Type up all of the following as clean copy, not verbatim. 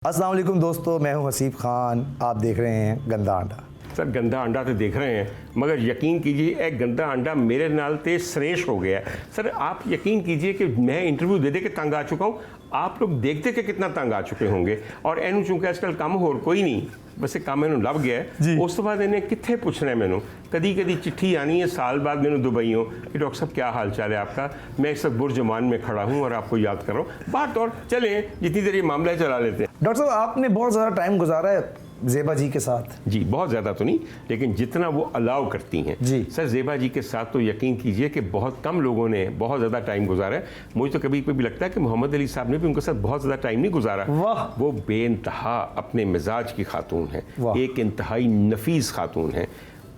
अस्सलाम वालेकुम दोस्तों, मैं हूं हसीब खान। आप देख रहे हैं गंदा अंडा। सर गंदा अंडा तो देख रहे हैं, मगर यकीन कीजिए एक गंदा अंडा मेरे नाल ते श्रेष्ठ हो गया। सर आप यकीन कीजिए कि मैं इंटरव्यू दे दे के तंग आ चुका हूँ। आप लोग देखते कि कितना तंग आ चुके होंगे। और एनू चूंकि आजकल काम होर कोई नहीं, बस एक काम मैनू लभ गया। उस तो बाद इन्हें कित्थे पुछना है मैनू। कदी कदी चिट्ठी आनी है साल बाद मैनू दुबईयों कि डॉक्टर साहब क्या हाल चाल है आपका, मैं इस वक्त बुर्जुमान में खड़ा हूँ और आपको याद कर रहा हूँ। बात और चले जितनी देर ये मामला चला लेते हैं। डॉक्टर साहब, आपने बहुत ज़्यादा टाइम गुजारा है ज़ेबा जी के साथ। जी बहुत ज़्यादा तो नहीं, लेकिन जितना वो अलाउ करती हैं। जी सर ज़ेबा जी के साथ तो यकीन कीजिए कि बहुत कम लोगों ने बहुत ज़्यादा टाइम गुजारा है। मुझे तो कभी कभी लगता है कि मोहम्मद अली साहब ने भी उनके साथ बहुत ज़्यादा टाइम नहीं गुजारा। वाह। वो बेइंतहा अपने मिजाज की खातून है, एक इंतहाई नफीस खातून है।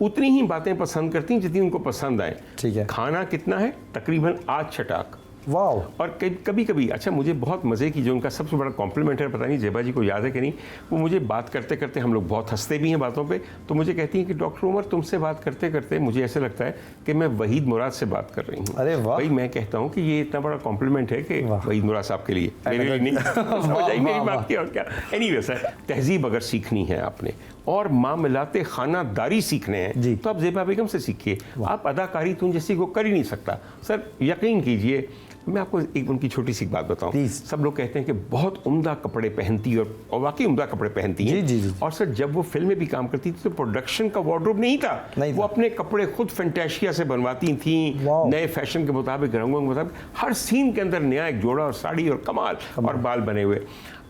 उतनी ही बातें पसंद करती हैं जितनी उनको पसंद आए। ठीक है। खाना कितना है? तकरीबन 8 छटाक। वाह। और कभी कभी अच्छा मुझे बहुत मज़े की जो उनका सबसे बड़ा कॉम्प्लीमेंट है, पता नहीं ज़ेबा जी को याद है कि नहीं, वो मुझे बात करते करते, हम लोग बहुत हंसते भी हैं बातों पे, तो मुझे कहती हैं कि डॉक्टर उमर तुमसे बात करते करते मुझे ऐसे लगता है कि मैं वहीद मुराद से बात कर रही हूँ। अरे वाह। भाई मैं कहता हूँ कि ये इतना बड़ा कॉम्प्लीमेंट है कि वहीद मुराद साहब के लिए, मेरे लिए नहीं। समझ आई मेरी बात की? और क्या एनीवे सर, तहजीब अगर सीखनी है आपने और मामलाते खानादारी सीखने हैं तो आप ज़ेबा बेगम से सीखिए। आप अदाकारी तुम जैसी को कर ही नहीं सकता। सर यकीन कीजिए, मैं आपको एक उनकी छोटी सी बात बताऊं। सब लोग कहते हैं कि बहुत उम्दा कपड़े पहनती और वाकई उम्दा कपड़े पहनती हैं। जी। और सर जब वो फिल्म में भी काम करती थी तो प्रोडक्शन का वार्डरोब नहीं था। वो अपने कपड़े खुद फैंटासिया से बनवाती थी, नए फैशन के मुताबिक, रंगों के मुताबिक, हर सीन के अंदर नया एक जोड़ा और साड़ी और कमाल और बाल बने हुए।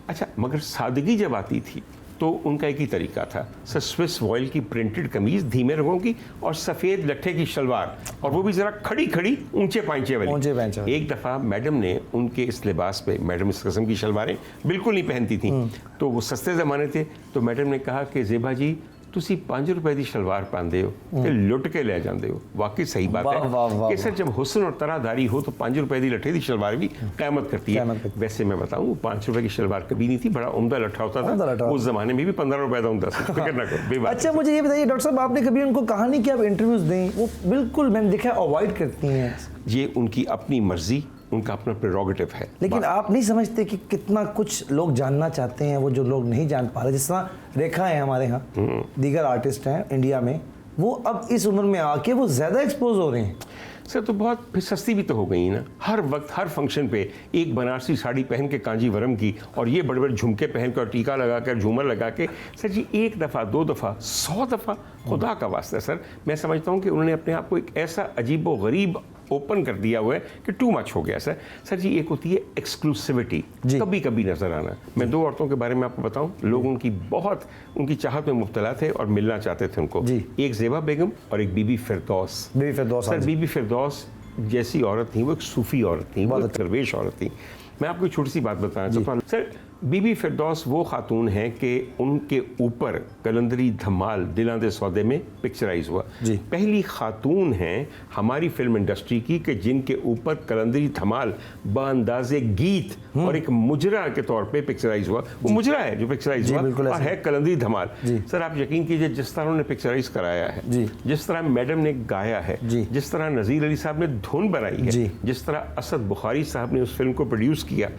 अच्छा मगर सादगी जब आती थी तो उनका एक ही तरीका था सर, स्विस वॉयल की प्रिंटेड कमीज धीमे रंगों की और सफ़ेद लट्ठे की शलवार, और वो भी ज़रा खड़ी खड़ी ऊंचे पांचे वाली। एक दफ़ा मैडम ने उनके इस लिबास पे, मैडम इस किस्म की शलवारें बिल्कुल नहीं पहनती थी, तो वो सस्ते ज़माने थे, तो मैडम ने कहा कि ज़ेबा जी तुसी 5 रुपए की शलवार पाते हो तो लुट के ले जाते हो। वाकई सही बात है कि सर जब हुस्न और तरादारी हो तो 5 रुपए की लट्ठे की शलवार भी क़यामत करती है। वैसे मैं बताऊं 5 रुपए की शलवार कभी नहीं थी, बड़ा उम्दा लट्ठा होता था। उस जमाने में भी 15 रुपए का होता था। अच्छा मुझे ये बताइए डॉक्टर साहब, आपने कभी उनको कहा नहीं कि आप इंटरव्यूज दें? वो बिल्कुल, मैंने देखा अवॉइड करती हैं। ये उनकी अपनी मर्जी, उनका अपना प्रेरोगेटिव है। लेकिन आप नहीं समझते कि कितना कुछ लोग जानना चाहते हैं, वो जो लोग नहीं जान पा रहे? जिस तरह रेखा है हमारे यहाँ, दीगर आर्टिस्ट हैं इंडिया में, वो अब इस उम्र में आके वो ज़्यादा एक्सपोज हो रहे हैं। सर तो बहुत फिर सस्ती भी तो हो गई ना। हर वक्त हर फंक्शन पे एक बनारसी साड़ी पहन के कांजीवरम की, और ये बड़े बड़े झुमके पहन कर, टीका लगा कर, झूमर लगा के, सर जी 1 दफ़ा 2 दफ़ा 100 दफ़ा, खुदा का वास्ता सर मैं समझता हूँ कि उन्होंने अपने आप को एक ऐसा अजीब व गरीब ओपन कर दिया हुआ है कि टू मच हो गया सर। सर जी एक होती है एक्सक्लूसिविटी, कभी कभी नजर आना। मैं 2 औरतों के बारे में आपको बताऊं, लोग उनकी बहुत उनकी चाहत में मुब्तला थे और मिलना चाहते थे उनको। एक ज़ेबा बेगम और एक बीबी फिरदौस। सर बीबी फिरदौस जैसी औरत थी, वो एक सूफी औरत थी, वो एक दरवेश औरत थी। मैं आपको छोटी सी बात बताना चाहता हूँ सर, बीबी फिरदौस वो खातून हैं कि उनके ऊपर कलंदरी धमाल दिलां दे सौदे में पिक्चराइज हुआ। पहली खातून हैं हमारी फिल्म इंडस्ट्री की कि जिनके ऊपर कलंदरी धमाल बांदाज़े गीत और एक मुजरा के तौर पे पिक्चराइज हुआ। वो मुजरा है जो पिक्चराइज हुआ और है कलंदरी धमाल। सर आप यकीन कीजिए जिस तरह उन्होंने पिक्चराइज कराया है, जिस तरह मैडम ने गाया है, जिस तरह नज़ीर अली साहब ने धुन बनाई है, जिस तरह असद बुखारी साहब ने उस फिल्म को प्रोड्यूस किया,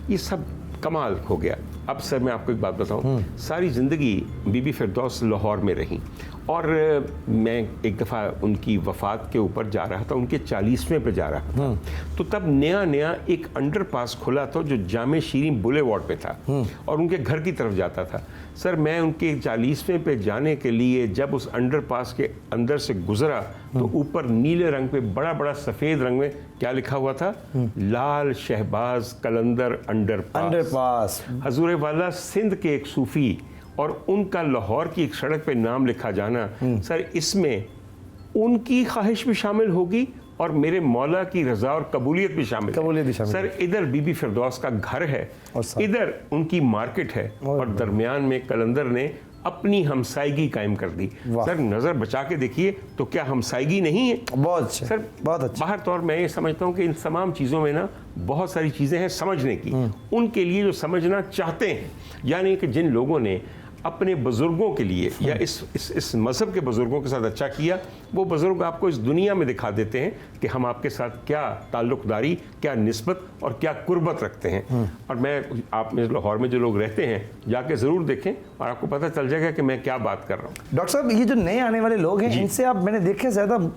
ये सब कमाल हो गया। अब सर मैं आपको एक बात बताऊं, सारी ज़िंदगी बीबी फिरदौस लाहौर में रही, और मैं एक दफ़ा उनकी वफ़ात के ऊपर जा रहा था, उनके 40वें पे जा रहा था, तो तब नया एक अंडरपास खुला था जो जामे शीरीन बुलेवार्ड पे था और उनके घर की तरफ जाता था। सर मैं उनके 40वें पे जाने के लिए जब उस अंडरपास के अंदर से गुजरा तो ऊपर नीले रंग पे बड़ा बड़ा सफ़ेद रंग में क्या लिखा हुआ था? लाल शहबाज कलंदर अंडरपास। हजूर वाला सिंध के एक सूफ़ी और उनका लाहौर की एक सड़क पे नाम लिखा जाना, सर इसमें उनकी ख्वाहिश भी शामिल होगी और मेरे मौला की रजा और कबूलियत भी शामिल। सर इधर बीबी फिरदौस का घर है, इधर उनकी मार्केट है, और दरमियान में कलंदर ने अपनी हमसायगी कायम कर दी। सर नज़र बचा के देखिए तो क्या हमसायगी नहीं है? बहुत अच्छा सर, बहुत अच्छा। बाहर तौर मैं ये समझता हूँ कि इन तमाम चीज़ों में ना बहुत सारी चीज़ें हैं समझने की, उनके लिए जो समझना चाहते हैं, यानी कि जिन लोगों ने अपने बुज़ुर्गों के लिए या इस मज़हब के बुज़ुर्गों के साथ अच्छा किया, वो बुज़ुर्ग आपको इस दुनिया में दिखा देते हैं कि हम आपके साथ क्या ताल्लुक़दारी, क्या निस्बत और क्या कुर्बत रखते हैं। और मैं आप में लाहौर में जो लोग रहते हैं जाके ज़रूर देखें और आपको पता चल जाएगा कि मैं क्या बात कर रहा हूँ। डॉक्टर साहब, ये जो नए आने वाले लोग हैं, इनसे आप मैंने देखे ज़्यादा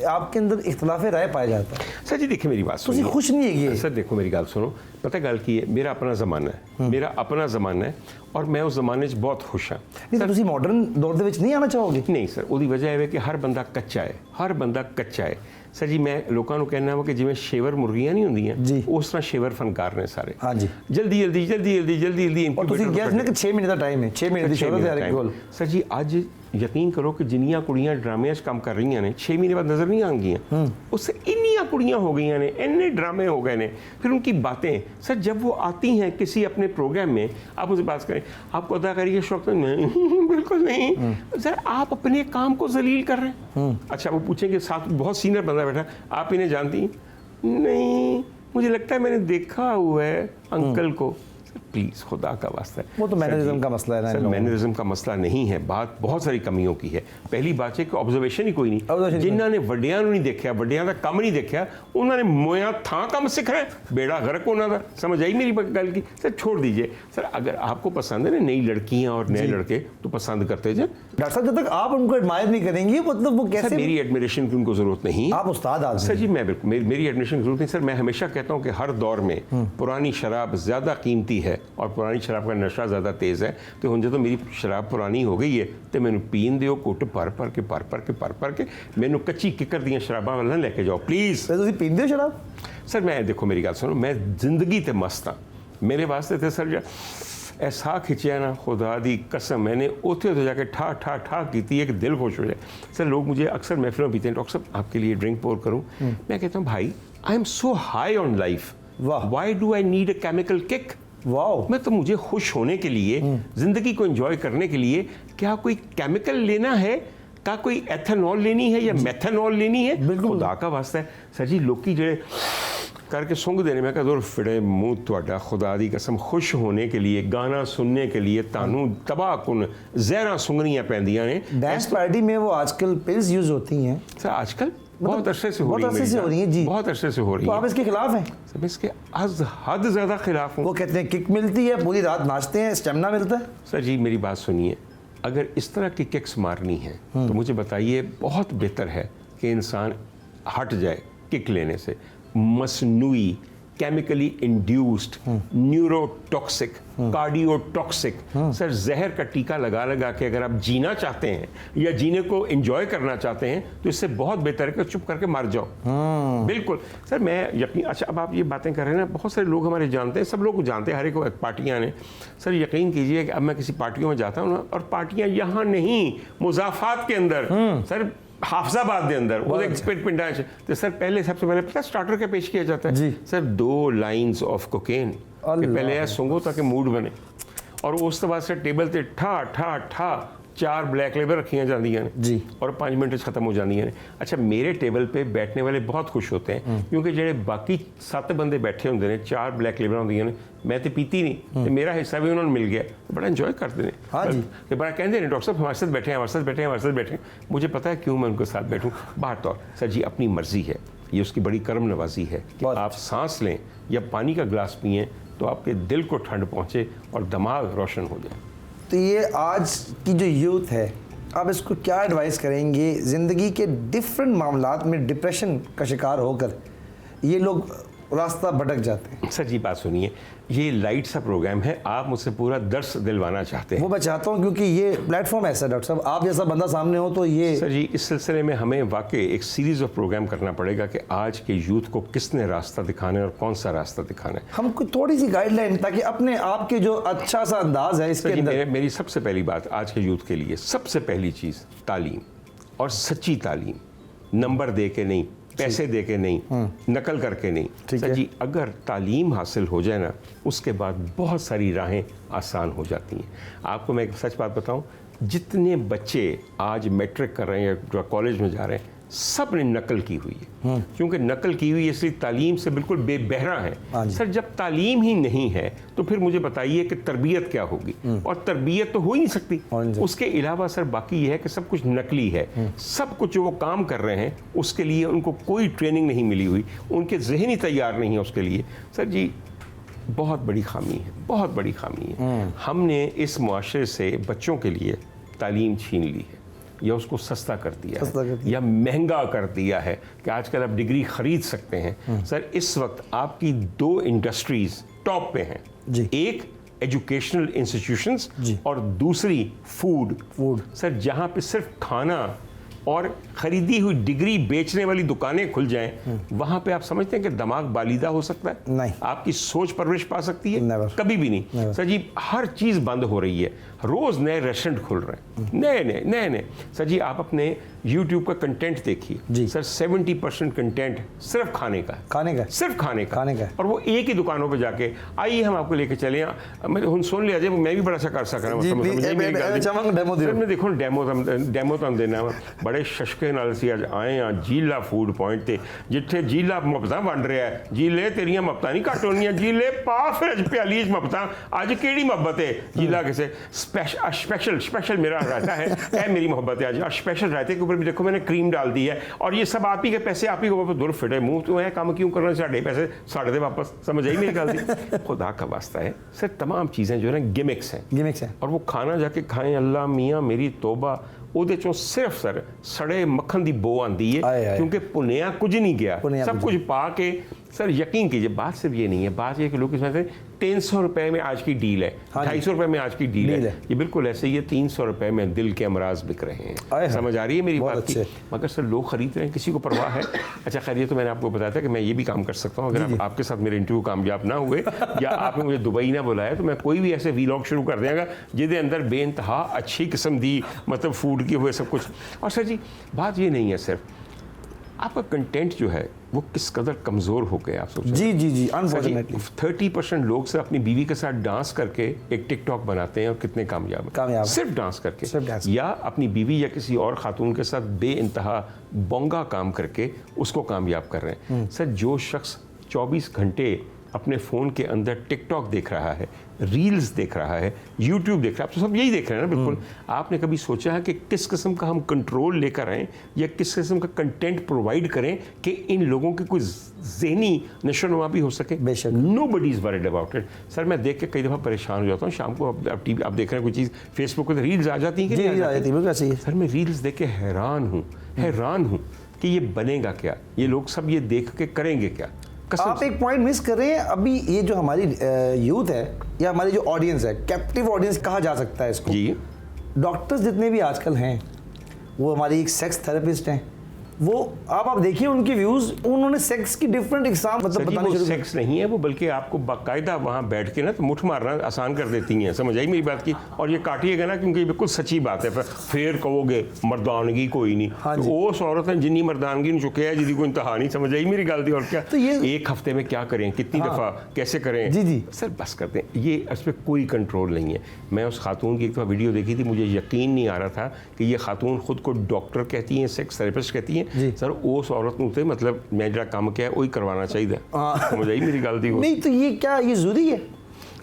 आपके अंदर इख्तिलाफ राय पाया जाता है। सर जी देखिए मेरी बात सुनिए, खुश नहीं है ये। सर देखो मेरी गल सुनो, पता गल की है, मेरा अपना ज़माना है, मेरा अपना ज़माना है और मैं उस ज़माने 'ਚ बहुत खुश हाँ। नहीं तो ਤੁਸੀਂ ਮਾਡਰਨ ਦੌਰ ਦੇ ਵਿੱਚ ਨਹੀਂ ਆਣਾ ਚਾਹੋਗੇ? नहीं सर, ਉਹਦੀ ਵਜ੍ਹਾ ਇਹ ਹੈ ਕਿ ਹਰ ਬੰਦਾ ਕੱਚਾ ਹੈ, ਹਰ ਬੰਦਾ ਕੱਚਾ ਹੈ। ਸਰ ਜੀ ਮੈਂ ਲੋਕਾਂ ਨੂੰ ਕਹਿਣਾ ਵਾ ਕਿ ਜਿਵੇਂ ਸ਼ੇਵਰ ਮੁਰਗੀਆਂ ਨਹੀਂ ਹੁੰਦੀਆਂ, ਜੀ। ਉਸ ਤਰ੍ਹਾਂ ਸ਼ੇਵਰ ਫਨਕਾਰ ਨੇ ਸਾਰੇ। ਹਾਂਜੀ। ਜਲਦੀ ਜਲਦੀ ਜਲਦੀ ਜਲਦੀ ਜਲਦੀ ਜਲਦੀ ਔਰ ਤੁਸੀਂ ਕਿਹਾ ਸੀ ਨਾ ਕਿ 6 ਮਹੀਨੇ ਦਾ ਟਾਈਮ ਹੈ, 6 ਮਹੀਨੇ ਦੀ ਸ਼ੋਹਰਤ ਹੈ ਹਰ ਕੋਲ। ਸਰ ਜੀ ਅੱਜ ਯਕੀਨ ਕਰੋ ਕਿ ਜਿੰਨੀਆਂ ਕੁੜੀਆਂ ਡਰਾਮਿਆਂ 'ਚ ਕੰਮ ਕਰ ਰਹੀਆਂ ਨੇ 6 ਮਹੀਨੇ ਬਾਅਦ ਨਜ਼ਰ नहीं आएंगी। उससे इन्नियाँ कुड़ियाँ हो गई ने, इन्ने ड्रामे हो गए ने, फिर उनकी बातें। सर जब वो आती हैं किसी अपने प्रोग्राम में, आप उनसे बात करें, आपको अदाकारी का शौक तो नहीं, बिल्कुल नहीं। सर आप अपने काम को जलील कर रहे हैं। अच्छा वो पूछेंगे साथ बहुत सीनियर बंदा बैठा, आप इन्हें जानती? नहीं, मुझे लगता है मैंने देखा हुआ है अंकल को। प्लीज़ खुदा का वास्ता है, वो तो मैनरिज्म का मसला है ना। सर मैनरिज्म का मसला नहीं है, बात बहुत सारी कमियों की है। पहली बात है कि ऑब्जर्वेशन ही कोई नहीं, जिन्होंने ਵੱਡਿਆਂ ਨੂੰ नहीं देखा, ਵੱਡਿਆਂ ਦਾ ਕੰਮ नहीं देखा, उन्होंने मोया था काम सीख रहे हैं, बेड़ा गर्क उन्होंने दा। समझ आई मेरी गल की? सर छोड़ दीजिए। सर अगर आपको पसंद है ना नई लड़कियां और नए लड़के तो पसंद करते जाए। डॉक्टर साहब जब तक आप उनको एडमायर नहीं करेंगे मतलब वो कैसे? मेरी एडमिरेशन की उनको जरूरत नहीं। आप उस्ताद आदमी। सर जी मैं बिल्कुल मेरी एडमिरेशन की जरूरत नहीं। सर मैं हमेशा कहता हूँ कि हर दौर में पुरानी शराब ज़्यादा कीमती है और पुरानी शराब का नशा ज़्यादा तेज़ है। तो हुण जो मेरी शराब पुरानी हो गई है तो मैनू पीन दिओ, घुट भर के मैनू कच्ची किकर दियां शराबां वाल ना लेके जाओ प्लीज़। तो तुसीं पींदे हो शराब? सर मैं देखो मेरी गल सुनो, मैं जिंदगी ते मस्त हाँ। मेरे वास्ते तो सर जो ऐसा खिंचिया ना, खुदा दी कसम, मैंने उथे तो जाके ठा ठा ठा की है कि दिल खुश हो जाए। सर लोग मुझे अक्सर महफिलों में पीते हैं, डॉक्टर साहब आपके लिए ड्रिंक पोर करूँ? मैं कहता हूँ भाई I am so high on life, why do I need a chemical kick? Wow. मैं तो मुझे खुश होने के लिए, ज़िंदगी को एंजॉय करने के लिए क्या कोई केमिकल लेना है, क्या कोई एथेनॉल लेनी है या मेथेनॉल लेनी है? बिल्कुल खुदा का वास्ता है सर जी, लोग जे करके सुंग देने में कदर फिड़े मुँह तुहाडा, खुदा दी कसम खुश होने के लिए, गाना सुनने के लिए तानू तबाह कुन जहरा सुंगनियाँ पैंदियां ने। डांस पार्टी में वो आजकल पिल्स यूज होती हैं सर आजकल बहुत अरसे से हो रही है, जी बहुत अरसे से हो रही है। है। तो आप इसके खिलाफ हैं? सब इसके हद ज़्यादा खिलाफ हूँ। वो कहते हैं किक मिलती है, पूरी रात नाचते हैं, स्टेमिना मिलता है। सर जी मेरी बात सुनिए, अगर इस तरह की किक्स मारनी है तो मुझे बताइए, बहुत बेहतर है कि इंसान हट जाए किक लेने से। मसनूई, chemically induced, neurotoxic, cardiotoxic, sir जहर का टीका लगा लगा के अगर आप जीना चाहते हैं या जीने को एंजॉय करना चाहते हैं तो इससे बहुत बेहतर है कि चुप करके मर जाओ। बिल्कुल सर मैं यकीन, अच्छा अब आप ये बातें कर रहे हैं ना, बहुत सारे लोग हमारे जानते हैं, सब लोग जानते हैं, हर एक पार्टियां ने। सर यकीन कीजिए कि अब मैं किसी पार्टियों में जाता हूँ ना, और पार्टियां यहाँ नहीं, मुज़ाफ़ात के अंदर, सर हाफजाबाद के अंदर पिंडा तो सर पहले सबसे पहले पता स्टार्टर का पेश किया जाता है जी। सर 2 लाइन्स ऑफ कोकेन, पहले यह सूंघो ताकि मूड बने, और उस तो बाद सर टेबल से ठा ठा ठा 4 ब्लैक लेबल रखियाँ जांदियां ने जी, और 5 मिनट खत्म हो जांदियां ने। अच्छा मेरे टेबल पे बैठने वाले बहुत खुश होते हैं क्योंकि जेडे बाकी 7 बंदे बैठे होंगे ने, 4 ब्लैक लेबल होंदियां ने, मैं तो पीती नहीं, तो मेरा हिस्सा भी उन्होंने मिल गया, बड़ा इंजॉय करते हैं। हाँ जी, तो बड़ा कहते हैं डॉक्टर साहब हमारे साथ बैठे हैं, हमारे साथ बैठे हैं, हमारे साथ बैठे हैं। मुझे पता है क्यों मैं उनके साथ बैठूँ। बाहर तौर सर जी अपनी मर्जी है, ये उसकी बड़ी करम नवाजी है कि आप सांस लें या पानी का गिलास पिएं तो आपके दिल को ठंड पहुँचे और दिमाग रोशन हो जाए। तो ये आज की जो यूथ है, आप इसको क्या एडवाइस करेंगे? ज़िंदगी के डिफरेंट मामलात में डिप्रेशन का शिकार होकर ये लोग रास्ता भटक जाते हैं। सर जी बात सुनिए, ये लाइट सा प्रोग्राम है, आप मुझसे पूरा दर्स दिलवाना चाहते हैं। वो मैं चाहता हूँ क्योंकि ये प्लेटफॉर्म ऐसा है डॉक्टर साहब, आप जैसा बंदा सामने हो तो ये। सर जी इस सिलसिले में हमें वाकई एक सीरीज़ ऑफ प्रोग्राम करना पड़ेगा कि आज के यूथ को किसने रास्ता दिखाना है और कौन सा रास्ता दिखाना है। हमको थोड़ी सी गाइडलाइन, ताकि अपने आप के जो अच्छा सा अंदाज है इसके अंदर। मेरी सबसे पहली बात आज के यूथ के लिए, सबसे पहली चीज़ तालीम, और सच्ची तालीम, नंबर दे के नहीं, पैसे दे के नहीं, नकल करके नहीं। सर जी अगर तालीम हासिल हो जाए ना, उसके बाद बहुत सारी राहें आसान हो जाती हैं। आपको मैं एक सच बात बताऊं, जितने बच्चे आज मैट्रिक कर रहे हैं या कॉलेज में जा रहे हैं, सब ने नकल की हुई है। क्योंकि नकल की हुई है इसलिए तालीम से बिल्कुल बेबहरा हाँ है। जी। सर जब तालीम ही नहीं है तो फिर मुझे बताइए कि तरबियत क्या होगी, और तरबियत तो हो ही नहीं सकती। हो नहीं सकती। उसके अलावा सर बाकी ये है कि सब कुछ नकली है। सब कुछ जो वो काम कर रहे हैं उसके लिए उनको कोई ट्रेनिंग नहीं मिली हुई, उनके जहनी तैयार नहीं है उसके लिए। सर जी बहुत बड़ी खामी है, बहुत बड़ी खामी है। हमने इस मुआशरे से बच्चों के लिए तालीम छीन ली है, या उसको सस्ता कर दिया है, या महंगा कर दिया है कि आजकल आप डिग्री खरीद सकते हैं। सर इस वक्त आपकी 2 इंडस्ट्रीज टॉप पे हैं जी। एक एजुकेशनल इंस्टीट्यूशंस जी। और दूसरी फूड। सर जहाँ पे सिर्फ खाना और खरीदी हुई डिग्री बेचने वाली दुकानें खुल जाएं, वहां पे आप समझते हैं कि दिमाग बालिदा हो सकता है? नहीं। आपकी सोच परवरिश पा सकती है? Never. कभी भी नहीं। Never. सर जी हर चीज बंद हो रही है, रोज नए रेस्टोरेंट खुल रहे हैं, नए। सर जी आप अपने YouTube का कंटेंट देखिए जी। सर, 70% कंटेंट सिर्फ खाने का है, सिर्फ खाने का है। और वो एक ही दुकानों पे जाके आइए हम आपको लेके चले। मैं सुन लिया जाए, मैं भी बड़ा सा कर सका मैं देखो डेमो तो देना बड़े शशके नाल सी अज आए हाँ झीला फूड पॉइंट ते, जिथे झीला मुफ्तां वंड रहा है। झीले तेरियां मुफ्तां नहीं घट होनियां, झीले पा फिर प्याली मुफ्तां। अज केड़ी मुहब्बत है? झीला किसे स्पेशल मेरा रायता है, यह मेरी मोहब्बत है। आज स्पेशल रायते के ऊपर भी देखो मैंने क्रीम डाल दी है, और ये सब आप ही के पैसे, आप ही को वापस दुर फिटे मुंह तो है काम क्यों करना, साढ़े पैसे साढ़े दे वापस। समझ आई मेरी गल दी? खुदा का वास्ता है सर, तमाम चीज़ें जो है ना गिमिक्स हैं, और वो खाना जाके खाएं, अल्लाह मियाँ मेरी तौबा, ਉਹਦੇ ਚੋਂ ਸਿਰਫ ਸਰ ਸੜੇ ਮੱਖਣ ਦੀ ਬੋ ਆਂਦੀ ਹੈ, क्योंकि पुनिया कुछ नहीं गया, सब कुछ पा के। सर यकीन कीजिए बात सिर्फ ये नहीं है, बात ये कि लोग इसमें से 300 रुपए में आज की डील है, 250 रुपए में आज की डील है, ये बिल्कुल ऐसे ही है। 300 रुपए में दिल के अमराज बिक रहे हैं। समझ आ रही है मेरी बात की? मगर सर लोग खरीद रहे हैं, किसी को परवाह है? अच्छा खैर ये तो मैंने आपको बताया था कि मैं ये भी काम कर सकता हूँ। अगर आपके साथ मेरे इंटरव्यू कामयाब ना हुए या आपने मुझे दुबई ना बुलाया, तो मैं कोई भी ऐसे वीलॉग शुरू कर देगा जिसके अंदर बेइंतहा अच्छी किस्म दी मतलब फूड की हुए सब कुछ। और सर जी बात ये नहीं है सिर्फ आपका कंटेंट जो है वो किस कदर कमज़ोर हो गया, आप सोचें। जी अनफॉर्चुनेटली 30% लोग से अपनी बीवी के साथ डांस करके एक टिकटॉक बनाते हैं, और कितने कामयाब हैं सिर्फ डांस करके, या अपनी बीवी या किसी और खातून के साथ बेइंतहा बोंगा काम करके उसको कामयाब कर रहे हैं। सर जो शख्स 24 घंटे अपने फ़ोन के अंदर टिकटॉक देख रहा है, रील्स देख रहा है, यूट्यूब देख रहा है, आप तो सब यही देख रहे हैं ना बिल्कुल। आपने कभी सोचा है कि किस किस्म का हम कंट्रोल लेकर आएँ या किस किस्म का कंटेंट प्रोवाइड करें कि इन लोगों की कोई ज़हनी नशोनुमा भी हो सके? बेशक। Nobody is worried about it. Sir मैं देख के कई दफ़ा परेशान हो जाता हूँ। शाम को आप टीवी आप देख रहे हैं कोई चीज़, फेसबुक पर रील्स आ जाती हैं कि नहीं आ जाती? सर मैं रील्स देख के हैरान हूँ कि ये बनेगा क्या, ये लोग सब ये देख के करेंगे क्या? आप एक पॉइंट मिस कर रहे हैं। अभी ये जो हमारी यूथ है या हमारी जो ऑडियंस है, कैप्टिव ऑडियंस कहा जा सकता है इसको। जी डॉक्टर्स जितने भी आजकल हैं वो हमारी एक सेक्स थेरेपिस्ट हैं, वो आप देखिए उनके व्यूज, उन्होंने सेक्स की डिफरेंट एग्जाम मतलब बताने शुरू। सेक्स नहीं है वो, बल्कि आपको बाकायदा वहाँ बैठ के ना तो मुठ मारना आसान कर देती हैं। समझ आई मेरी बात की? और ये काटिएगा ना क्योंकि ये बिल्कुल सच्ची बात है। फिर कहोगे मर्दानगी कोई नहीं, तो उस औरत ने जिन्नी मर्दानगी ने चुके है जिसकी कोई इंतहा नहीं। समझ आई मेरी गल दी? और क्या तो ये एक हफ्ते में क्या करें, कितनी दफ़ा कैसे करें? जी सर बस करते हैं, ये इस पर कोई कंट्रोल नहीं है। मैं उस खातून की एक दफ़ा वीडियो देखी थी, मुझे यकीन नहीं आ रहा था कि ये खातून खुद को डॉक्टर कहती हैं, सेक्स थेरेपिस्ट कहती हैं। सर उस औरत को मतलब मैं जो काम किया है वही करवाना चाहिए। समझ आई मेरी गलती? नहीं तो ये क्या ये जरूरी है?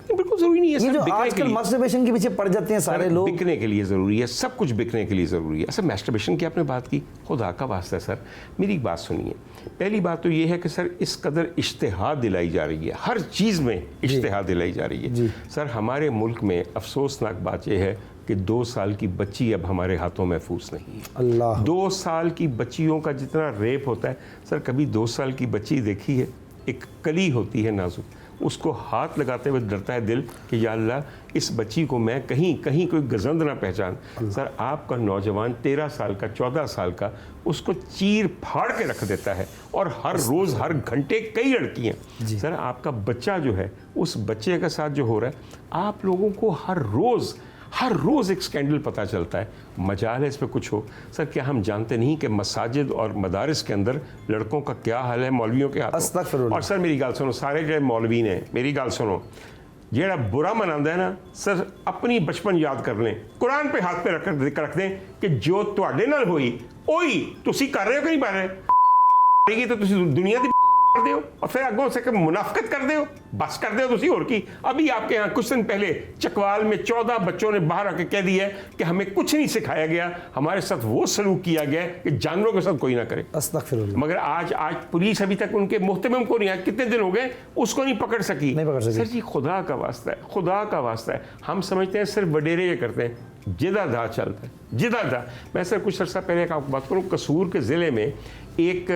बिल्कुल जरूरी नहीं है। ये जो आजकल मास्टरबेशन के पीछे पड़ जाते हैं सारे लोग, बिकने के लिए जरूरी है, सब कुछ बिकने के लिए जरूरी है। सर मास्टरबेशन की आपने बात की, खुदा का वास्ता है सर मेरी एक बात सुनिए। पहली बात तो ये है कि सर इस कदर इश्तिहार दिलाई जा रही है, हर चीज़ में इश्तिहार दिलाई जा रही है। सर हमारे मुल्क में अफसोसनाक बात यह है कि 2 साल की बच्ची अब हमारे हाथों महफूज नहीं है। अल्लाह 2 साल की बच्चियों का जितना रेप होता है, सर कभी 2 साल की बच्ची देखी है? एक कली होती है नाजुक, उसको हाथ लगाते हुए डरता है दिल कि या अल्लाह इस बच्ची को मैं कहीं कोई गजंद ना पहचान। सर आपका नौजवान 13 साल का 14 साल का उसको चीर फाड़ के रख देता है, और हर रोज़ हर घंटे कई लड़कियां। सर आपका बच्चा जो है, उस बच्चे के साथ जो हो रहा है, आप लोगों को हर रोज़ एक स्कैंडल पता चलता है। मजाल है इस पर कुछ हो। सर क्या हम जानते नहीं कि मसाजिद और मदारिस के अंदर लड़कों का क्या हाल है मौलवियों के हाथों? और सर मेरी गाल सुनो, सारे जो मौलवी ने, मेरी गाल सुनो, ਜਿਹੜਾ बुरा मनांदा है ना सर अपनी बचपन याद कर लें, कुरान पे हाथ पे रख दें कि जो ਤੁਹਾਡੇ ਨਾਲ ਹੋਈ ਉਹੀ ਤੁਸੀਂ ਕਰ ਰਹੇ ਹੋ ਕਿ नहीं कर रहे तो ਤੁਸੀਂ दुनिया की करते हो और फिर अगों से मुनाफिकत करते हो, बस करते हो तुसी और की। अभी आपके यहाँ कुछ दिन पहले चकवाल में 14 बच्चों ने बाहर आके कह दिया है कि हमें कुछ नहीं सिखाया गया, हमारे साथ वो सलूक किया गया है कि जानवरों के साथ कोई ना करे। अस्तगफिरुल्लाह। मगर आज पुलिस अभी तक उनके मुहतमिम को नहीं, आज कितने दिन हो गए उसको नहीं पकड़ सकी। सर जी खुदा का वास्ता है, खुदा का वास्ता है, हम समझते हैं सिर्फ वडेरे ये करते हैं, जिदा चलता है जिदा। मैं सर कुछ अर्सा पहले एक आपको बात करूँ, कसूर के ज़िले में एक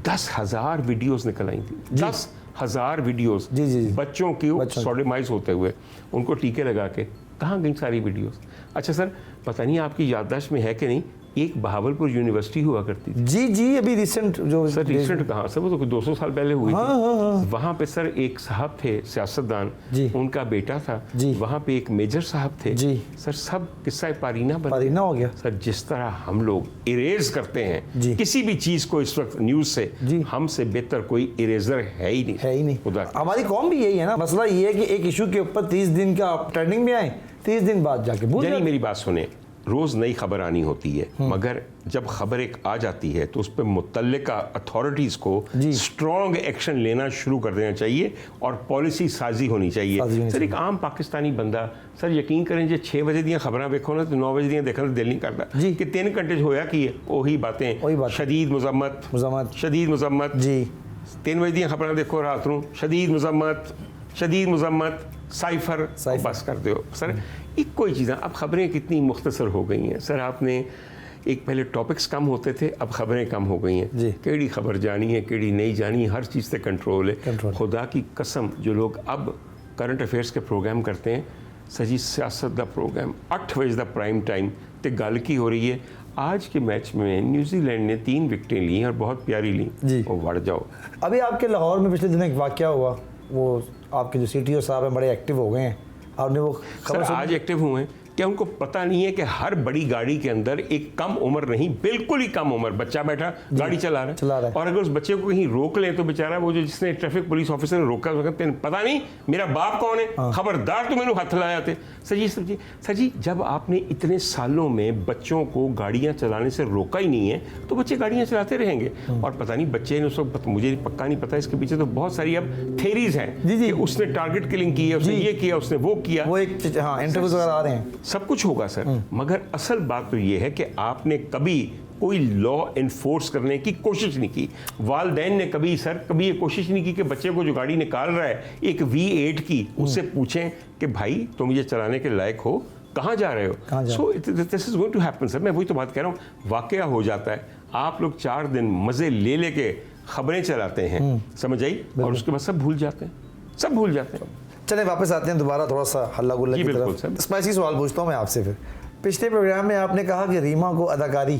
10,000 वीडियोस निकल आई थी, 10,000 वीडियोस जी। बच्चों की सॉडोमाइज होते हुए, उनको टीके लगा के। कहाँ गई सारी वीडियोस? अच्छा सर पता नहीं आपकी याददाश्त में है कि नहीं, एक बहावलपुर यूनिवर्सिटी हुआ करती थी। जी अभी रिसेंट जो सर रिसेंट कहाँ सर, वो तो 200 साल पहले हुई थी। वहाँ पे सर एक साहब थे सियासतदान, उनका बेटा था, वहाँ पे एक मेजर साहब थे सर, सब किस्सा पारीना हो गया सर। जिस तरह हम लोग इरेज करते हैं किसी भी चीज को इस वक्त न्यूज से, हमसे बेहतर कोई इरेजर है ही नहीं। हमारी कौम भी यही है ना, मसला ये है कि एक इशू के ऊपर 30 दिन का ट्रेंडिंग में आए, 30 दिन बाद जाके भूल जाए। मेरी बात सुने, रोज़ नई खबर आनी होती है, मगर जब खबर एक आ जाती है तो उस पर मुतल्लिका अथॉरिटीज़ को स्ट्रॉन्ग एक्शन लेना शुरू कर देना चाहिए और पॉलिसी साजी होनी चाहिए। सर एक आम पाकिस्तानी बंदा सर यकीन करें जो 6 बजे दियाँ खबर देखो ना तो 9 बजे दियाँ देखने दिल नहीं करता कि 3 घंटे होया की है, वही बातें शदीद मजम्मत जी। 3 बजे दियाँ खबर देखो रात को, शदीद मजम्मत साइफर बस कर दो सर। एक कोई चीज़ें अब खबरें कितनी मुख्तसर हो गई हैं सर। आपने एक पहले टॉपिक्स कम होते थे, अब खबरें कम हो गई हैं। केड़ी खबर जानी है केड़ी नहीं जानी, हर चीज़ से कंट्रोल है। खुदा की कसम जो लोग अब करंट अफेयर्स के प्रोग्राम करते हैं सर जी, सियासत का प्रोग्राम 8 बजे का प्राइम टाइम तो गल की हो रही है। आज के मैच में न्यूजीलैंड ने 3 विकेटें ली और बहुत प्यारी ली, वो बढ़ जाओ। अभी आपके लाहौर में पिछले दिनों एक वाक़या हुआ, वो आपके जो CTO साहब हैं बड़े एक्टिव हो गए हैं, आपने वो खबर आज एक्टिव हुए हैं क्या? उनको पता नहीं है कि हर बड़ी गाड़ी के अंदर एक कम उम्र नहीं, बिल्कुल ही कम उम्र बच्चा बैठा गाड़ी चला रहा है और अगर उस बच्चे को कहीं रोक लें तो बेचारा वो जो जिसने ट्रैफिक पुलिस ऑफिसर ने रोका पता नहीं मेरा बाप कौन है, खबरदार तो मैंने हाथ लाया थे। सर जी जब आपने इतने सालों में बच्चों को गाड़ियाँ चलाने से रोका ही नहीं है तो बच्चे गाड़ियाँ चलाते रहेंगे। और पता नहीं बच्चे ने उस वक्त, मुझे पक्का नहीं पता, इसके पीछे तो बहुत सारी अब थेरीज हैं कि उसने टारगेट किलिंग की है, उसने ये किया, उसने वो किया, वो एक इंटरव्यूज वगैरह आ रहे हैं, सब कुछ होगा सर। मगर असल बात तो ये है कि आपने कभी कोई लॉ इन्फोर्स करने की कोशिश नहीं की। वालदैन ने कभी ये कोशिश नहीं की कि बच्चे को जो गाड़ी निकाल रहा है एक V8 की, उससे पूछें कि भाई तुम ये चलाने के लायक हो, कहाँ जा रहे हो। So this is going to happen sir. मैं वही तो बात कह रहा हूँ, वाकया हो जाता है। आप लोग 4 दिन मजे ले के खबरें चलाते हैं, समझ आई, और उसके बाद सब भूल जाते हैं। चले वापस आते हैं दोबारा थोड़ा सा हल्ला गुल्ला की तरफ। स्पाइसी सवाल पूछता हूँ मैं आपसे। फिर पिछले प्रोग्राम में आपने कहा कि रीमा को अदाकारी,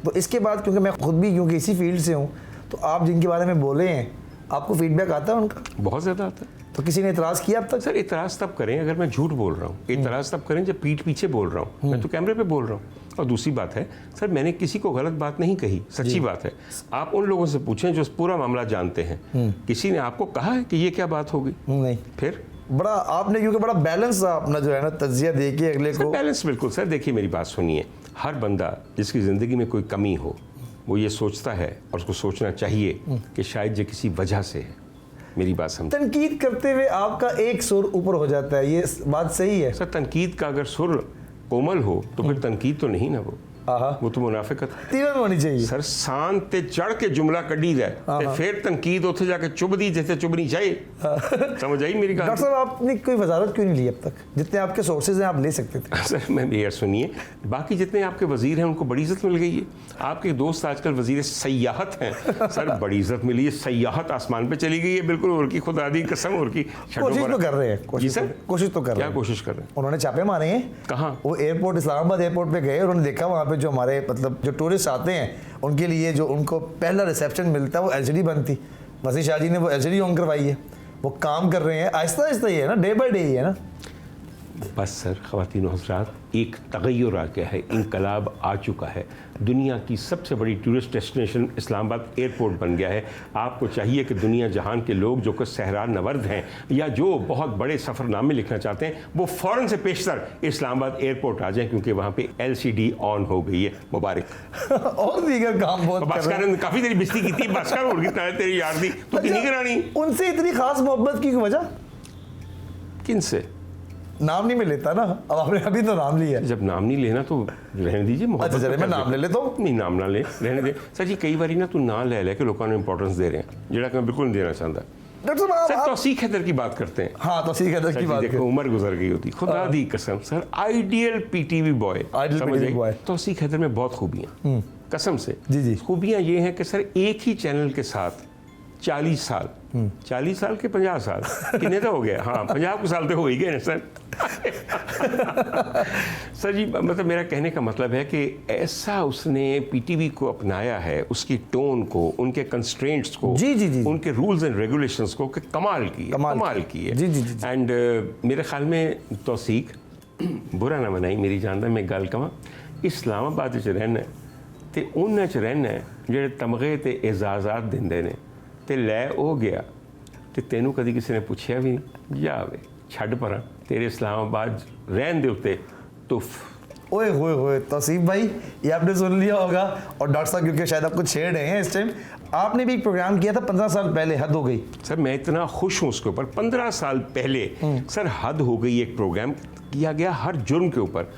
तो इसके बाद क्योंकि मैं खुद भी क्योंकि इसी फील्ड से हूँ, तो आप जिनके बारे में बोले हैं आपको फीडबैक आता है उनका? बहुत ज़्यादा आता है। तो किसी ने इतराज़ किया अब तक? सर इतराज़ तब करें अगर मैं झूठ बोल रहा हूँ, इतराज़ तब करें जब पीठ पीछे बोल रहा हूँ, मैं तो कैमरे पे बोल रहा हूँ। और दूसरी बात है सर, मैंने किसी को गलत बात नहीं कही, सच्ची बात है। आप उन लोगों से पूछें जो पूरा मामला जानते हैं, किसी ने आपको कहा है कि ये क्या बात होगी? नहीं। फिर बड़ा आपने क्योंकि बड़ा बैलेंस अपना जो है ना तज्जिया दे के अगले को बैलेंस। बिल्कुल सर, देखिए मेरी बात सुनिए, हर बंदा जिसकी ज़िंदगी में कोई कमी हो वो ये सोचता है और उसको सोचना चाहिए कि शायद ये किसी वजह से है। मेरी बात समझ। तनकीद करते हुए आपका एक सुर ऊपर हो जाता है, ये बात सही है सर? तनकीद का अगर सुर कोमल हो तो फिर तनकीद तो नहीं ना, वो तो मुनाफिकत तीवन होनी चाहिए सर। शान ते चढ़ के जुमला कढ़ी जाए ते फिर तनकीद उथे जाके चुभदी जैसे चुभनी चाहिए। समझ आई मेरी बात? डॉक्टर साहब आपने कोई वजारत क्यों नहीं ली अब तक? जितने आपके सोर्सेज हैं आप ले सकते थे। सर मैं यार सुनिए, बाकी जितने आपके वजीर हैं उनको बड़ी इज्जत मिल गई है। आपके दोस्त आजकल वजीर सयाहत हैं सर, बड़ी इज्जत मिली है। सयाहत आसमान पे चली गई है बिल्कुल, और की खुदा दी कसम, और की कोशिश तो कर रहे हैं। जी सर, कोशिश तो कर रहे हैं। क्या कोशिश कर रहे हैं? उन्होंने छापे मारे हैं। कहाँ? वो एयरपोर्ट, इस्लामाबाद एयरपोर्ट पे गए, उन्होंने देखा वहाँ पे जो हमारे मतलब जो टूरिस्ट आते हैं उनके लिए जो उनको पहला रिसेप्शन मिलता है वो LCD बनती, वसीम शाह जी ने वो LCD ऑन करवाई है। वो काम कर रहे हैं, आहिस्ता आहिस्ता ही है ना, डे बाय डे ही है ना। बस सर, ख़वातीन और हज़रात, एक तग़य्युर आ गया है, इनकलाब आ चुका है। दुनिया की सबसे बड़ी टूरिस्ट डेस्टिनेशन इस्लामाबाद एयरपोर्ट बन गया है। आपको चाहिए कि दुनिया जहान के लोग जो कि सहरा नवर्द हैं या जो बहुत बड़े सफ़रनामे लिखना चाहते हैं, वो फ़ौरन से पेशतर इस्लामाबाद एयरपोर्ट आ जाएं, क्योंकि वहाँ पे LCD ऑन हो गई है। मुबारक। और दीगर काम बहुत भास्कर ने काफ़ी देरी बिस्ती की थी। भास्कर उड़ गई तेरी यार दी तो कितनी करानी। उनसे इतनी खास मोहब्बत की वजह किन से? नाम नहीं मैं लेता ना, अब आपने अभी तो नाम लिया है। जब नाम नहीं लेना तो रहने दीजिए। अच्छा चले, मैं नाम ले लेता हूँ। नहीं, नाम ना ले, रहने दे सर जी। कई बारी ना तू ना ले लेके लोगों ने इंपॉर्टेंस दे रहे हैं, जेड़ा कि मैं बिल्कुल नहीं देना चाहता। डॉक्टर साहब सर तौसीक हैदर की बात करते हैं। हाँ, तौसीक हैदर की बात देखो, उम्र गुजर गई होती, खुदा दी कसम sir, ideal PTV boy, Tauseeq Haider में बहुत खूबियाँ, कसम से। जी। खूबियाँ ये हैं कि सर एक ही चैनल के साथ 40 साल 40 साल के 50 साल कितने तो हो गया? हाँ, 50 साल तो हो ही गए ना सर। सर जी, मतलब मेरा कहने का मतलब है कि ऐसा उसने PTV को अपनाया है, उसकी टोन को, उनके कंस्ट्रेंट्स को, जी। उनके रूल्स एंड रेगुलेशंस को, कि कमाल की है। जी। एंड मेरे ख्याल में तौसीक बुरा ना मनाई मेरी जानदा, मैं गल कवां, इस्लामाबाद च रहना ते उन्हां च रहना जेह्ड़े तमगे ते एजाज़ात दिंदे ने, ते लै हो गया ते तेनू कदी किसी ने पूछया भी नहीं, जावे छड़ परां, तेरे इस्लामाबाद रहन दे उत्ते तुफ। ओए होए तौसीफ भाई, ये आपने सुन लिया होगा। और डॉक्टर साहब क्योंकि शायद आपको छेड़ रहे हैं इस टाइम, आपने भी एक प्रोग्राम किया था 15 साल पहले, हद हो गई। सर मैं इतना खुश हूँ उसके ऊपर। 15 साल पहले सर हद हो गई एक प्रोग्राम किया गया हर जुर्म के ऊपर,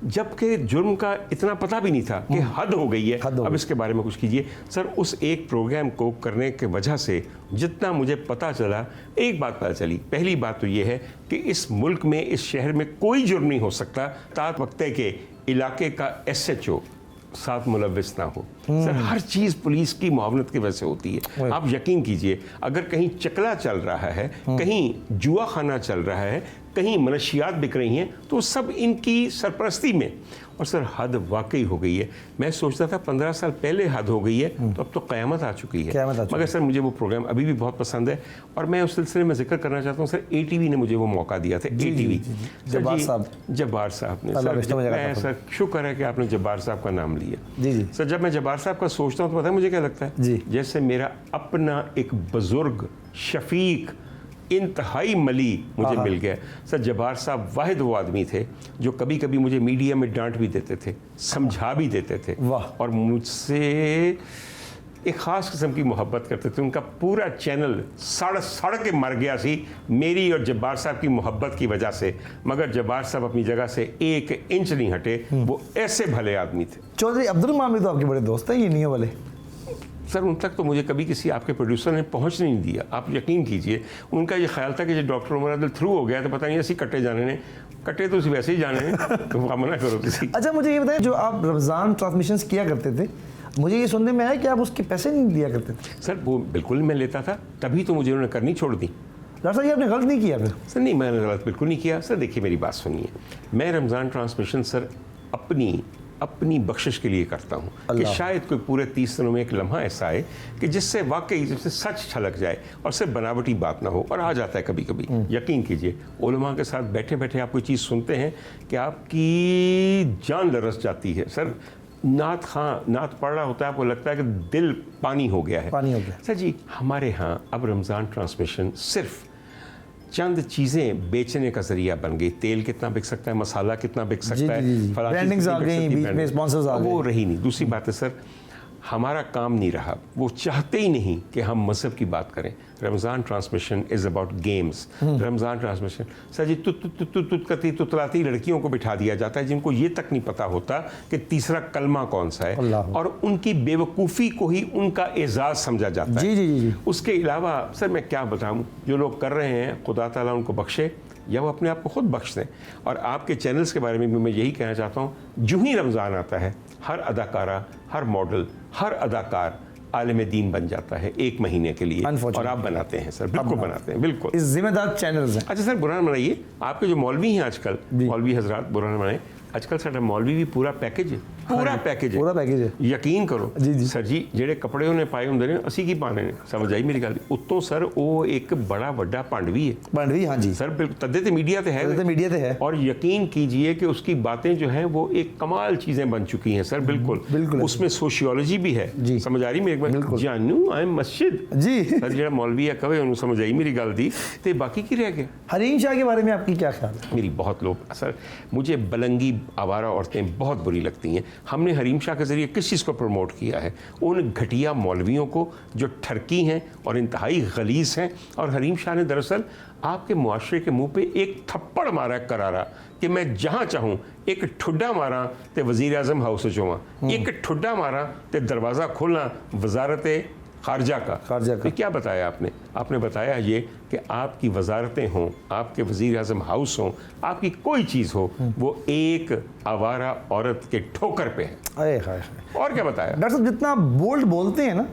जबकि जुर्म का इतना पता भी नहीं था कि हद हो गई है। अब इसके बारे में कुछ कीजिए सर। उस एक प्रोग्राम को करने के वजह से जितना मुझे पता चला, एक बात पता चली। पहली बात तो ये है कि इस मुल्क में, इस शहर में कोई जुर्म नहीं हो सकता तात वक्ते के इलाके का SHO साथ मुलविस ना हो। सर हर चीज़ पुलिस की मुआवनत की वजह से होती है। आप यकीन कीजिए, अगर कहीं चकला चल रहा है, कहीं जुआ खाना चल रहा है, कहीं मनशियात बिक रही हैं, तो सब इनकी सरपरस्ती में। और सर हद वाकई हो गई है। मैं सोचता था 15 साल पहले हद हो गई है, तो अब तो क़यामत आ चुकी है। मगर सर मुझे वो प्रोग्राम अभी भी बहुत पसंद है। और मैं उस सिलसिले में जिक्र करना चाहता हूँ सर, ATV ने मुझे वो मौका दिया था। ATV जब्बार साहब ने सर, मैं सर शुक्र है कि आपने जब्बार साहब का नाम लिया। जी सर जब मैं जब्बार साहब का सोचता हूँ तो पता है मुझे क्या लगता है, जैसे मेरा अपना एक बुजुर्ग शफीक इंतहाई मली मुझे मिल गया। सर जब्बार साहब वाहिद वो आदमी थे जो कभी कभी मुझे मीडिया में डांट भी देते थे, समझा भी देते थे, और मुझसे एक ख़ास किस्म की मोहब्बत करते थे। उनका पूरा चैनल सड़ के मर गया सी मेरी और जब्बार साहब की मोहब्बत की वजह से, मगर जब्बार साहब अपनी जगह से 1 इंच नहीं हटे। वो ऐसे भले आदमी थे। चौधरी अब्दुल मामिद तो आपके बड़े दोस्त हैं, ये नहीं वाले? सर उन तक तो मुझे कभी किसी आपके प्रोड्यूसर ने पहुंच नहीं दिया। आप यकीन कीजिए, उनका ये ख्याल था कि जो डॉक्टर उमर अब्दुल थ्रू हो गया तो पता नहीं ऐसी कट्टे जाने ने, कट्टे तो उसी वैसे ही जाने ने, तो मना करो किसी। अच्छा मुझे ये बताएं, जो आप रमज़ान ट्रांसमिशंस किया करते थे, मुझे ये सुनने में आया कि आप उसके पैसे नहीं दिया करते थे। सर वो बिल्कुल मैं लेता था, तभी तो मुझे उन्होंने करनी छोड़ दी। डॉक्टर साहब ये आपने गलत नहीं किया फिर? सर नहीं, मैंने गलत बिल्कुल नहीं किया। सर देखिए मेरी बात सुनिए, मैं रमज़ान ट्रांसमिशन सर अपनी बख्शिश के लिए करता हूँ कि शायद कोई पूरे 30 दिनों में एक लम्हा ऐसा आए कि जिससे वाकई जिससे सच छलक जाए और सिर्फ बनावटी बात ना हो। और आ जाता है कभी कभी, यकीन कीजिए। उलमा के साथ बैठे बैठे आप कोई चीज़ सुनते हैं कि आपकी जान लरस जाती है। सर नात पढ़ रहा होता है, आपको लगता है कि दिल पानी हो गया है। सर जी हमारे यहाँ अब रमज़ान ट्रांसमिशन सिर्फ चंद चीज़ें बेचने का जरिया बन गई। तेल कितना बिक सकता है, मसाला कितना बिक सकता है, ब्रांडिंग्स आ गई, बीच में स्पॉन्सर्स आ गए, वो रही नहीं। दूसरी बात है सर, हमारा काम नहीं रहा, वो चाहते ही नहीं कि हम मज़हब की बात करें। Ramzan transmission is about games. Ramzan transmission sir जी तुत करती तुतलाती लड़कियों को बिठा दिया जाता है जिनको ये तक नहीं पता होता कि तीसरा कलमा कौन सा है, और उनकी बेवकूफ़ी को ही उनका एजाज़ समझा जाता है। जी। उसके अलावा सर मैं क्या बताऊँ, जो लोग कर रहे हैं खुदा ताला उनको बख्शे या वो अपने आप को खुद बख्श दें। और आपके चैनल्स के बारे में भी मैं यही कहना चाहता हूँ, जो ही रमज़ान आता है हर अदाकारा, हर मॉडल, हर अदाकार आलिम दीन बन जाता है 1 महीने के लिए। और आप बनाते हैं सर, बिल्कुल बनाते हैं, बिल्कुल इस जिम्मेदार चैनल्स हैं। अच्छा सर बुरा न मनाइए, आपके जो मौलवी हैं आजकल, मौलवी हजरात बुरा न मनाए, आजकल साडा मौलवी भी पूरा पैकेज है, पूरा पैकेज है, पूरा पैकेज है। यकीन करो जी, जी। सर जी ਜਿਹੜੇ ਕੱਪੜੇ ਉਹਨੇ ਪਾਏ ਹੁੰਦੇ ਨੇ ਅਸੀਂ ਕੀ ਪਾਣੇ ਨੇ, ਸਮਝ ਆਈ ਮੇਰੀ ਗੱਲ ਦੀ। ਉੱਤੋਂ ਸਰ ਉਹ ਇੱਕ ਬੜਾ ਵੱਡਾ ਭੰਡ ਵੀ है भंडवी, हाँ जी, सर, बिल्कुल तद्दे तो मीडिया तो है, तो मीडिया तो है। और यकीन कीजिए कि उसकी बातें जो हैं वो एक कमाल चीज़ें बन चुकी हैं सर, बिल्कुल बिल्कुल। उसमें सोशियोलॉजी भी है, जी। समझ आ रही मेरी बात, बिल्कुल। जानू आई मस्जिद जी। सर ਜਿਹੜਾ मौलवी है कवे ਉਹਨੂੰ समझ आई मेरी गल दी, ਤੇ बाकी की रह गया। हरीम शाह के बारे में आपकी क्या ख्याल है? मेरी बहुत लोग सर, मुझे बलंगी आवारा औरतें बहुत बुरी लगती हैं। हमने हरीम शाह के ज़रिए किस चीज़ को प्रमोट किया है? उन घटिया मौलवियों को जो ठरकी हैं और इंतहाई गलीज़ हैं। और हरीम शाह ने दरअसल आपके मुआशरे के मुंह पे एक थप्पड़ मारा करारा कि मैं जहाँ चाहूँ एक ठुड्डा मारा तो वज़ीर आज़म हाउस चोवां, एक ठुड्डा मारा तो दरवाज़ा खोलना वजारत खारजा का। तो क्या बताया आपने? आपने बताया ये कि आपकी वजारतें हों, आपके वज़ीर आज़म हाउस हों, आपकी कोई चीज़ हो, वो एक आवारा औरत के ठोकर पे है। अरे हाय, और क्या बताया? डॉक्टर साहब जितना आप बोल्ड बोलते हैं ना,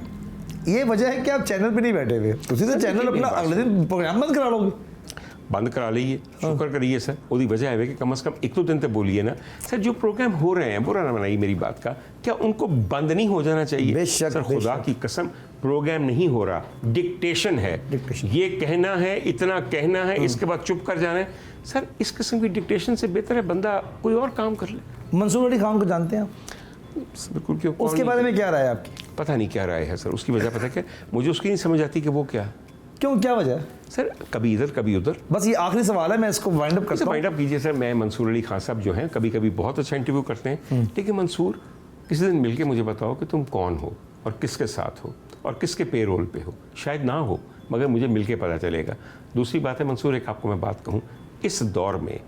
ये वजह है कि आप चैनल पे नहीं बैठे हुए, उसी से चैनल अपना अगले दिन प्रोग्राम बंद करा लोगे। बंद करा लीजिए, शुक्र करिए सर। उसकी वजह है कि कम से कम एक दो दिन तक बोलिए ना सर। जो प्रोग्राम हो रहे हैं, बुरा ना बनाइए मेरी बात का, क्या उनको बंद नहीं हो जाना चाहिए? बेशक, सर खुदा की कसम, प्रोग्राम नहीं हो रहा, डिक्टेशन है। ये कहना है, इतना कहना है, इसके बाद चुप कर जाना है। सर इस किस्म की डिक्टेशन से बेहतर है बंदा कोई और काम कर ले। मंसूर अली खान को जानते हैं आप? बिल्कुल। क्यों? उसके बारे में क्या राय है आपकी? पता नहीं क्या राय है सर, उसकी वजह पता क्या, मुझे उसकी नहीं समझ आती कि वो क्या। क्यों, क्या वजह है सर? कभी इधर कभी उधर। बस ये आखिरी सवाल है, मैं इसको वाइंड अप करता हूं। वाइंड अप कीजिए सर। मैं मंसूर अली खान साहब जो हैं कभी कभी बहुत अच्छा इंटरव्यू करते हैं, लेकिन मंसूर किसी दिन मिलके मुझे बताओ कि तुम कौन हो और किसके साथ हो और किसके पेरोल पे हो। शायद ना हो, मगर मुझे मिलके पता चलेगा। दूसरी बात है मंसूर, एक आपको मैं बात कहूँ, इस दौर में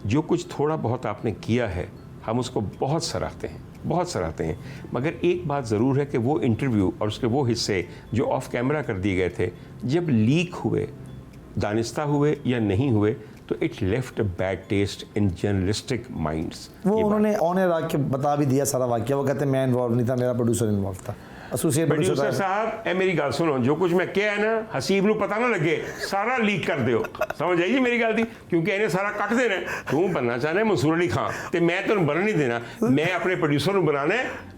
जो कुछ थोड़ा बहुत आपने किया है हम उसको बहुत सराहते हैं, बहुत सराहते हैं। मगर एक बात ज़रूर है कि वो इंटरव्यू और उसके वो हिस्से जो ऑफ कैमरा कर दिए गए थे, जब लीक हुए, दानिस्ता हुए या नहीं हुए, तो it left a bad taste in journalistic minds. वो उन्होंने ऑन एयर आके बता भी दिया सारा वाकया। वो कहते हैं मैं इन्वॉल्व नहीं था, मेरा प्रोड्यूसर इन्वॉल्व था, एसोसिएट प्रोड्यूसर साहब। ए मेरी गल सुनो, जो कुछ मैं क्या है ना, हसीब नूं पता ना लगे, सारा लीक कर दिओ। समझ आई जी मेरी गल दी? क्योंकि इन्हें सारा कट देना। तू बनना चाहना है मंसूर अली खान, तो मैं तुम बनने नहीं देना। मैं अपने प्रोड्यूसर नूं बनाना है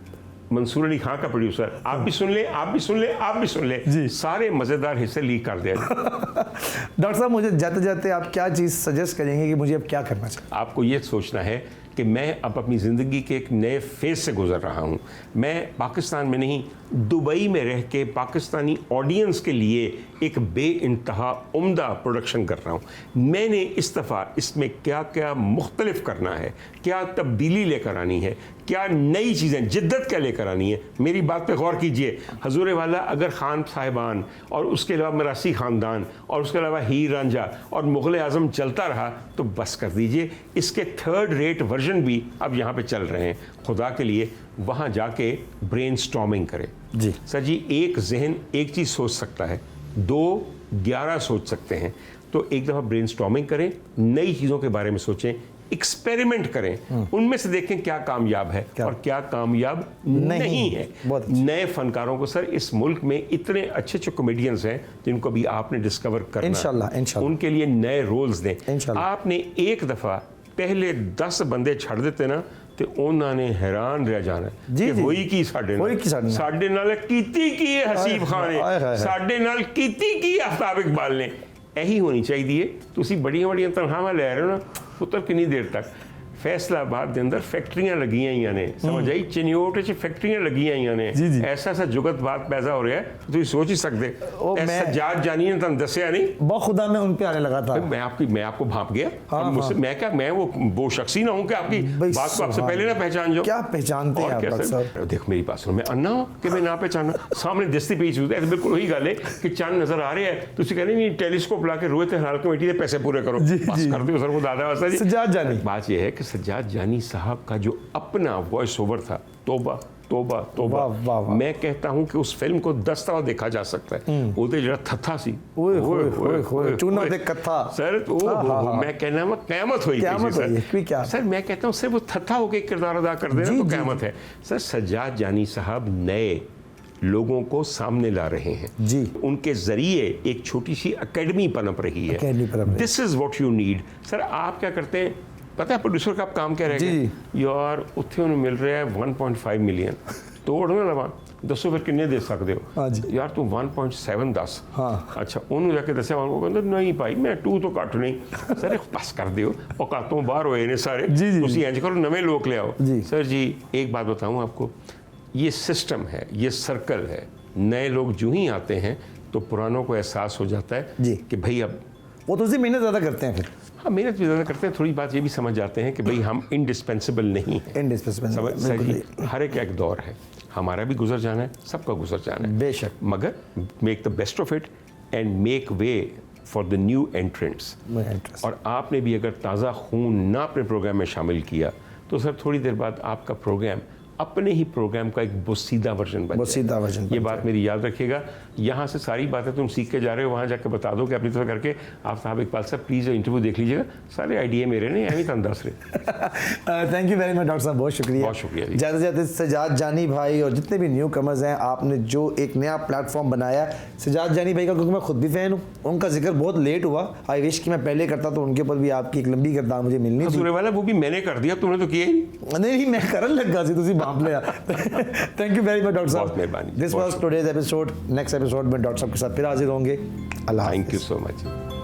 मंसूर अली खान का प्रोड्यूसर। आप भी सुन ले, आप भी सुन ले, आप भी सुन ले जी। सारे मज़ेदार हिस्से लीक कर दिया। डॉक्टर साहब मुझे जाते जाते आप क्या चीज़ सजेस्ट करेंगे कि मुझे अब क्या करना चाहिए? आपको ये सोचना है कि मैं अब अपनी ज़िंदगी के एक नए फेज़ से गुजर रहा हूँ। मैं पाकिस्तान में नहीं, दुबई में रह के पाकिस्तानी ऑडियंस के लिए एक बेइंतहा उम्दा प्रोडक्शन कर रहा हूँ। मैंने इस दफ़ा इसमें क्या क्या मुख्तलिफ करना है, क्या तब्दीली लेकर आनी है, क्या नई चीज़ें, जिद्दत क्या लेकर आनी है। मेरी बात पे गौर कीजिए। हजूर वाला अगर खान साहिबान और उसके अलावा मरासी ख़ानदान और उसके अलावा हीर रांझा और मुग़ल आज़म चलता रहा तो बस कर दीजिए। इसके थर्ड रेट वर्जन भी अब यहाँ पे चल रहे हैं। खुदा के लिए वहाँ जाके ब्रेन स्टॉर्मिंग करें जी। सर जी, एक जहन एक चीज़ सोच सकता है, 2-11 सोच सकते हैं। तो एक दफ़ा ब्रेन स्टॉर्मिंग करें, नई चीज़ों के बारे में सोचें, एक्सपेरिमेंट करें, उनमें से देखें क्या कामयाब है और क्या कामयाब नहीं है। नए फनकारों को सर इस मुल्क में इतने अच्छे अच्छे कॉमेडियंस हैं जिनको भी आपने डिस्कवर करना, इंशाल्लाह उनके लिए नए रोल्स दें। आपने एक दफ़ा पहले 10 बंदे छड़ देते ना तो उन्होंने हैरान रह जाना कि होई की साडे नाल कीती की है हसीब खान ने, साडे नाल कीती की आफ्ताब इकबाल ने। यही होनी चाहिए। तुसी बड़ियां बड़ियां तनख्वाहां लै रहे हो ना, पुत्र कितनी देर तक। फैसलाबाद के अंदर फैक्ट्रियां लगी हुई ने, समझ आई, चिन्योट च फैक्ट्रियां लगी हुई ने। ऐसा सा जुगत बात पैदा हो रहा है तुम सोच ही सकते। सज्जाद जानी ने तुम दसिया नहीं, बहुत खुदा मैं उन पे आने लगा था। मैं आपको भाप गया। मुझसे मैं क्या, मैं वो शख्सी ना हूँ कि आपकी बात को आपसे पहले ना पहचान जाऊँ। क्या पहचानते हैं आप? देखो मेरी बात सुनो, मैं अन्ना हूँ कि मैं ना पहचाना। सामने दस्ती पेश होता है, बिल्कुल वही गल है कि चंद नजर आ रहे हैं तो कहने नहीं टेलीस्कोप ला के रोए थे हाल कमेटी के पैसे पूरे करो, बस कर दो सर वो दादा वास्ता जी। सज्जाद जानी, बात यह है कि सज्जाद जानी साहब का जो अपना वॉइस ओवर था, तोबा तोबा तोबा। वाह, वाह, वाह। मैं कहता हूं कि उस फिल्म को 10 दफा देखा जा सकता है। वो तो जरा थथा सी चूना दे कथा सर, मैं कहना मैं क़यामत हुई क्या सर। मैं कहता हूं सिर्फ वो थथा होके किरदार अदा कर देना तो क़यामत है सर। सज्जाद जानी साहब नए लोगों को सामने ला रहे हैं जी। उनके जरिए एक छोटी सी एकेडमी पनप रही है। This is what you need sir. आप क्या करते हैं, पता है प्रोड्यूसर का आप काम क्या रहेगा जी। यार उत्थे उन्हें मिल रहा है 1.5 मिलियन तोड़ ना लवा दसो फिर किन्ने दे सकते हो हाँ जी। यार तू 1.7 दस हाँ। अच्छा उन्होंने जाके दसिया वो कहंदा नहीं भाई मैं 2 तो घट नहीं सर पास कर दियो औकातों बाहर होए ने सारे जी, जी, तुसी इंज करो नवे लोग ले आओ जी। सर जी एक बात बताऊं आपको ये सिस्टम है ये सर्कल है नए लोग जो ही आते हैं तो पुरानों को एहसास हो जाता है जी। कि भाई अब वो तो उससे मेहनत ज़्यादा करते हैं फिर, हाँ मेहनत भी ज़्यादा करते हैं थोड़ी बात ये भी समझ जाते हैं कि भाई हम इंडिस्पेंसिबल नहीं हैं इंडिस्पेंसिबल, समझ सर बिल्कुल जी हर एक एक दौर है हमारा भी गुजर जाना है सबका गुजर जाना है बेशक। मगर make the best of it and make way for the new entrants interest. और आपने भी अगर ताज़ा खून ना अपने प्रोग्राम में शामिल किया तो सर थोड़ी देर बाद आपका प्रोग्राम अपने ही प्रोग्राम का एक बोसीदा वर्जन बन बोसीदा जाएगा। वर्जन ये बन बात मेरी याद रखिएगा यहाँ से सारी बातें तुम सीख के जा रहे हो वहाँ जाकर बता दो कि अपनी तरह करके आप साहब इकबाल साहब प्लीज़ इंटरव्यू देख लीजिएगा सारे आइडिया मेरे ने एवं तन दस रहे thank you very much doctor साहब, बहुत शुक्रिया। बहुत शुक्रिया जी। ज़्यादा से ज़्यादा सजाद जानी भाई और जितने भी न्यू कमर्स हैं आपने जो एक नया प्लेटफॉर्म बनाया सजाद जानी भाई का, क्योंकि मैं खुद भी फ़ैन हूँ, उनका जिक्र बहुत लेट हुआ, आई विश कि मैं पहले करता तो उनके ऊपर भी आपकी एक लंबी किरदार मुझे मिलनी थी। सूर्य वाला वो भी मैंने कर दिया तुमने तो किया ही नहीं। नहीं मैं करन लगा सी तुसी बाप लिया। Thank you very much doctor साहब, बहुत मेहरबानी। This was today's episode. Next episode में डॉक्टर साहब के साथ फिर हाजिर होंगे। अल्लाह थैंक यू हाफिज़। So much.